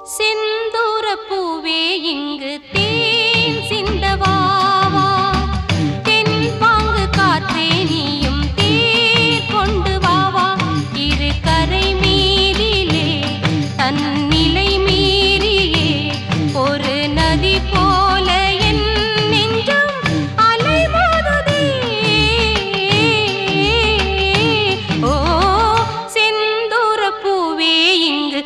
செந்தூர பூவே இங்கு தேன் சிந்தவாவா தென் பாங்கு காற்றே நீயும் தேர் கொண்டு வாவா இரு கரை மீதிலே தன்னிலை மீறியே ஒரு நதி போல என் நெஞ்சம் அலைமோதுதே ஓ செந்தூர பூவே இங்கு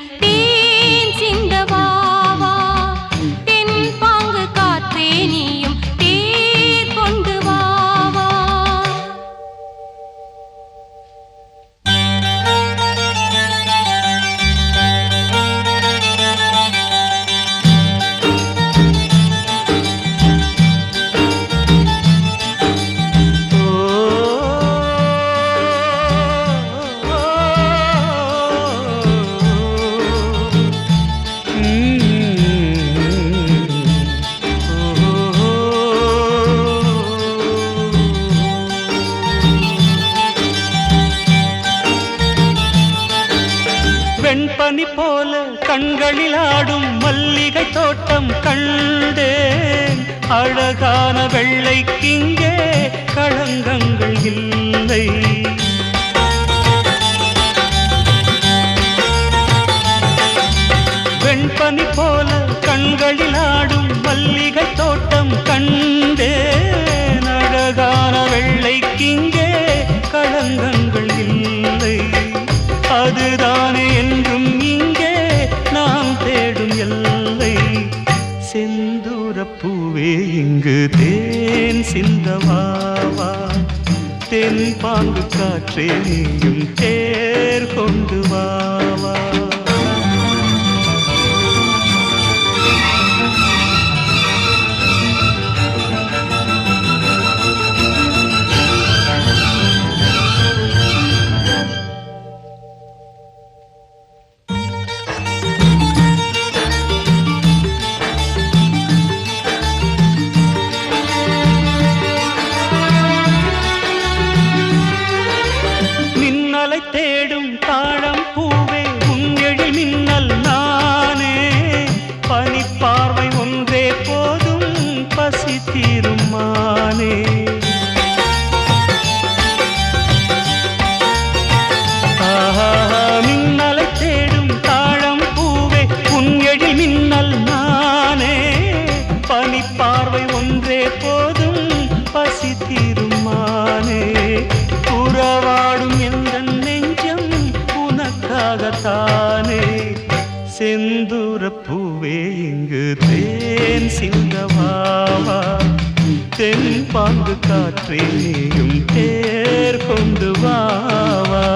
வெண்பனி போல கண்களில் ஆடும் மல்லிகை தோட்டம் கண்டேன் அழகான வெள்ளைக்கிங்கே களங்கங்கள் இல்லை வெண்பனி போல கண்களில் ஆடும் மல்லிகை தோட்டம் கண்டேன் அழகான வெள்ளைக்கிங்கே களங்கங்கள் இல்லை அதுதானே என்றும் இங்கே நாம் தேடும் எல்லை செந்தூர பூவே இங்கு தேன் சிந்தவாவா தென் பாங்கு காற்றே நீயும் தேர் கொண்டு வாவா தேடும் தாழம் பூவே உங்கெழில் மின்னல் நானே பனிப்பார்வை ஒன்றே போதும் பசி தீரும் மானே மின்னலை தேடும் தாழம் பூவே உங்கெழில் மின்னல் நானே பனிப்பார்வை ஒன்றே போதும் பசி தீரும் மானே உறவாடும் எந்த தானே செந்தூர பூவே இங்கு தேன் சிந்தவாவா தென் பாங்கு காற்றே நீயும் தேர் கொண்டு வாவா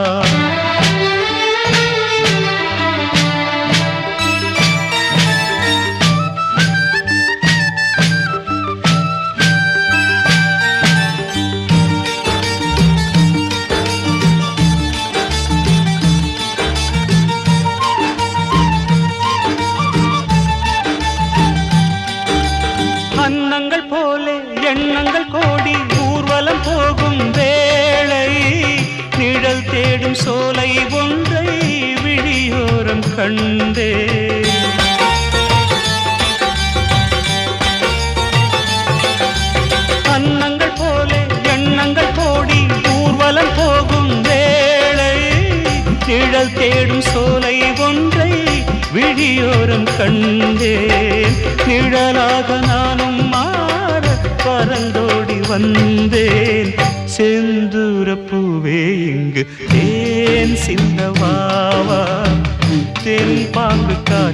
அன்னங்கள் போலே எண்ணங்கள் கோடி ஊர்வலம் போகும் வேளை நிழல் தேடும் சோலை ஒன்றை விழியோரம் கண்டே அன்னங்கள் போலே எண்ணங்கள் கோடி ஊர்வலம் போகும் வேளை நிழல் தேடும் சோலை ஒன்றை விழியோரம் கண்டேன் நிழலாக நானும் மாற பறந்தோடி வந்தேன் செந்தூர பூவே இங்கு தேன் சிந்தவாவா தென் பாங்கு காற்று